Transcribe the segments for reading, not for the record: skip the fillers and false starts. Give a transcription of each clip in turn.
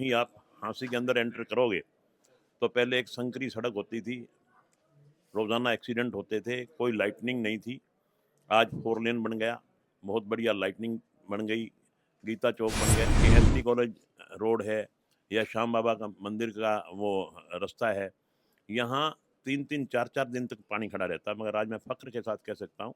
ही आप हाँसी के अंदर एंटर करोगे तो पहले एक संकरी सड़क होती थी, रोज़ाना एक्सीडेंट होते थे, कोई लाइटनिंग नहीं थी। आज 4 लेन बन गया, बहुत बढ़िया लाइटनिंग बन गई, गीता चौक बन गया, केएसटी कॉलेज रोड है या श्याम बाबा का मंदिर का वो रास्ता है। यहाँ 3-3 4-4 दिन तक पानी खड़ा रहता है, मगर आज मैं फ़ख्र के साथ कह सकता हूँ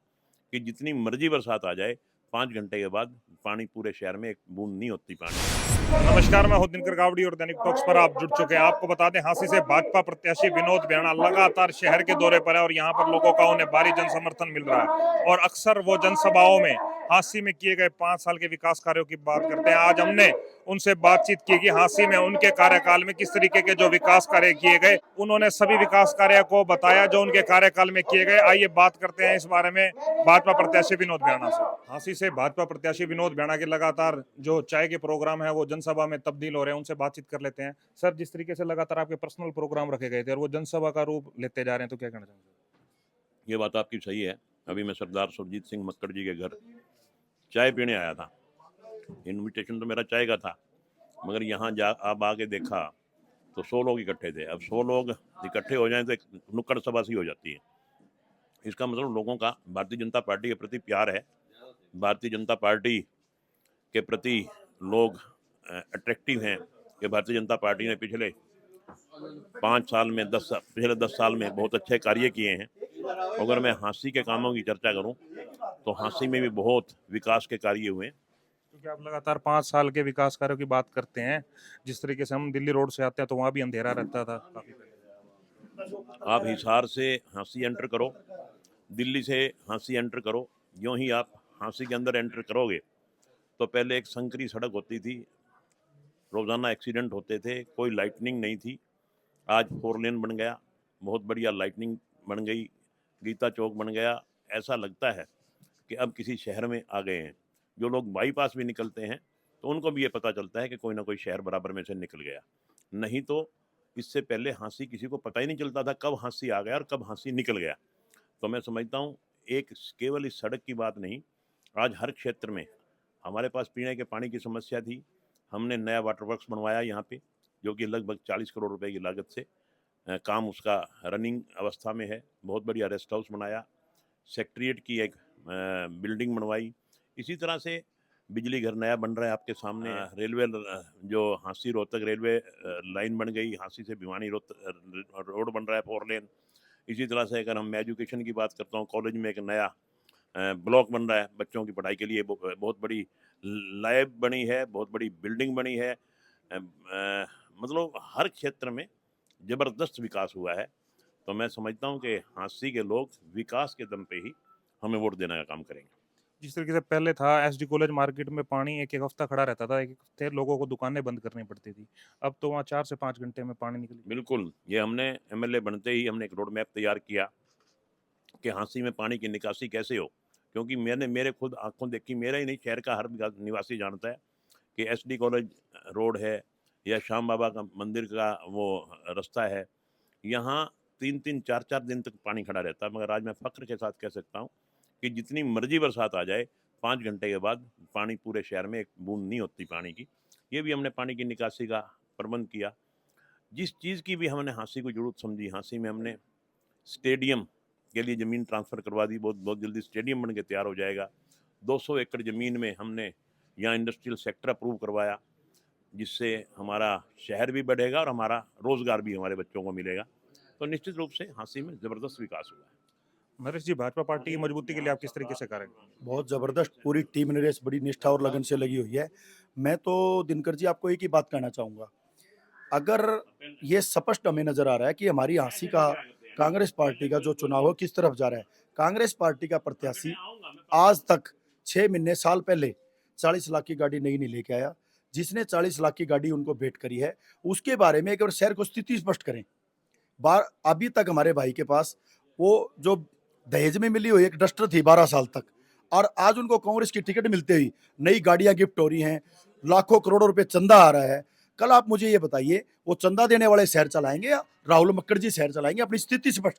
कि जितनी मर्ज़ी बरसात आ जाए, 5 घंटे के बाद पानी पूरे शहर में एक बूँद नहीं होती पानी की। नमस्कार, मैं हूं दिनकर गावड़ी और दैनिक टॉक्स पर आप जुड़ चुके हैं। आपको बता दें, हाँसी से भाजपा प्रत्याशी विनोद बेहड़ा लगातार शहर के दौरे पर है और यहां पर लोगों का उन्हें भारी जन समर्थन मिल रहा है और अक्सर वो जनसभाओं में हाँसी में किए गए 5 साल के विकास कार्यों की बात करते हैं। आज हमने उनसे बातचीत की कि हाँसी में उनके कार्यकाल में किस तरीके के जो विकास कार्य किए गए। उन्होंने सभी विकास कार्य को बताया जो उनके कार्यकाल में किए गए। आइए बात करते हैं इस बारे में भाजपा प्रत्याशी विनोद बेहड़ा से। हाँसी से भाजपा प्रत्याशी विनोद बेहड़ा के लगातार जो चाय के प्रोग्राम है वो जनसभा में तब्दील हो रहे हैं, उनसे बातचीत कर लेते हैं। सर, जिस तरीके से लगातार आपके पर्सनल प्रोग्राम रखे गए थे और वो जनसभा का रूप लेते जा रहे हैं, तो क्या कहना चाहेंगे? ये बात आपकी सही है। अभी मैं सरदार सुरजीत सिंह मक्कड़ जी के घर चाय पीने आया था। इनविटेशन तो मेरा चाय का था, मगर यहाँ जा अब आके देखा तो 100 लोग इकट्ठे थे। अब 100 लोग इकट्ठे हो जाएं तो एक नुक्कड़ सभा सी हो जाती है। इसका मतलब लोगों का भारतीय जनता पार्टी के प्रति प्यार है, भारतीय जनता पार्टी के प्रति लोग अट्रैक्टिव हैं कि भारतीय जनता पार्टी ने पिछले 5 साल में पिछले 10 साल में बहुत अच्छे कार्य किए हैं। अगर मैं हाँसी के कामों की चर्चा करूं तो हाँसी में भी बहुत विकास के कार्य हुए हैं। क्योंकि आप लगातार 5 साल के विकास कार्यों की बात करते हैं। जिस तरीके से हम दिल्ली रोड से आते हैं तो वहाँ भी अंधेरा रहता था काफी पहले। आप हिसार से हाँसी एंटर करो, दिल्ली से हाँसी एंटर करो, यूँ ही आप हाँसी के अंदर एंटर करोगे तो पहले एक संकरी सड़क होती थी, रोज़ाना एक्सीडेंट होते थे, कोई लाइटनिंग नहीं थी। आज 4 लेन बन गया, बहुत बढ़िया लाइटनिंग बन गई, गीता चौक बन गया। ऐसा लगता है कि अब किसी शहर में आ गए हैं। जो लोग बाईपास भी निकलते हैं तो उनको भी ये पता चलता है कि कोई ना कोई शहर बराबर में से निकल गया। नहीं तो इससे पहले हाँसी किसी को पता ही नहीं चलता था कब हाँसी आ गया और कब हाँसी निकल गया। तो मैं समझता हूँ एक केवल इस सड़क की बात नहीं, आज हर क्षेत्र में हमारे पास पीने के पानी की समस्या थी। हमने नया वाटर वर्क्स बनवाया यहाँ पे, जो कि लगभग 40 करोड़ रुपए की लागत से काम उसका रनिंग अवस्था में है। बहुत बढ़िया रेस्ट हाउस बनाया, सेक्रेटेरिएट की एक बिल्डिंग बनवाई। इसी तरह से बिजली घर नया बन रहा है आपके सामने। रेलवे जो हाँसी रोहतक रेलवे लाइन बन गई, हाँसी से भिवानी रोड बन रहा है 4 लेन। इसी तरह से अगर हम एजुकेशन की बात करता हूँ, कॉलेज में एक नया ब्लॉक बन रहा है बच्चों की पढ़ाई के लिए। बहुत बड़ी लैब बनी है, बहुत बड़ी बिल्डिंग बनी है। मतलब हर क्षेत्र में ज़बरदस्त विकास हुआ है। तो मैं समझता हूँ कि हाँसी के लोग विकास के दम पे ही हमें वोट देने का काम करेंगे। जिस तरीके से पहले था, एसडी कॉलेज मार्केट में पानी एक एक हफ्ता खड़ा रहता था, एक एक हफ्ते लोगों को दुकानें बंद करनी पड़ती थी। अब तो वहाँ 4 से 5 घंटे में पानी निकल। बिल्कुल, ये हमने एमएलए बनते ही हमने एक रोड मैप तैयार किया कि हाँसी में पानी की निकासी कैसे हो। क्योंकि मैंने मेरे खुद आँखों देखी, मेरा ही नहीं शहर का हर निवासी जानता है कि एसडी कॉलेज रोड है या श्याम बाबा का मंदिर का वो रास्ता है। यहाँ 3-3 4-4 दिन तक पानी खड़ा रहता है, मगर आज मैं फ़ख्र के साथ कह सकता हूँ कि जितनी मर्ज़ी बरसात आ जाए, 5 घंटे के बाद पानी पूरे शहर में एक बूँद नहीं होती पानी की। ये भी हमने पानी की निकासी का प्रबंध किया। जिस चीज़ की भी हमने हाँसी को ज़रूरत समझी, हाँसी में हमने स्टेडियम के लिए ज़मीन ट्रांसफ़र करवा दी। बहुत बहुत जल्दी स्टेडियम बन के तैयार हो जाएगा। 200 एकड़ ज़मीन में हमने यहाँ इंडस्ट्रियल सेक्टर अप्रूव करवाया, जिससे हमारा शहर भी बढ़ेगा और हमारा रोज़गार भी हमारे बच्चों को मिलेगा। तो निश्चित रूप से हाँसी में ज़बरदस्त विकास हुआ है। नरेश जी, भाजपा पार्टी की मजबूती के लिए आप किस तरीके से कार्य करेंगे? बहुत ज़बरदस्त पूरी टीम नरेश बड़ी निष्ठा और लगन से लगी हुई है। मैं तो दिनकर जी आपको एक ही बात कहना चाहूँगा, अगर ये स्पष्ट हमें नज़र आ रहा है कि हमारी हाँसी का कांग्रेस पार्टी का जो चुनाव है किस तरफ जा रहा है। कांग्रेस पार्टी का प्रत्याशी आज तक 6 महीने साल पहले 40 लाख की गाड़ी नहीं लेके आया। जिसने 40 लाख की गाड़ी उनको भेंट करी है, उसके बारे में एक बार शहर को स्थिति स्पष्ट करें। अभी तक हमारे भाई के पास वो जो दहेज में मिली हुई एक डस्टर थी 12 साल तक, और आज उनको कांग्रेस की टिकट मिलते ही नई गाड़ियां गिफ्ट हो रही हैं, लाखों करोड़ों रुपए चंदा आ रहा है। कल आप मुझे ये बताइए, वो चंदा देने वाले शहर चलाएंगे या राहुल मक्कड़ जी शहर चलाएंगे? अपनी स्थिति स्पष्ट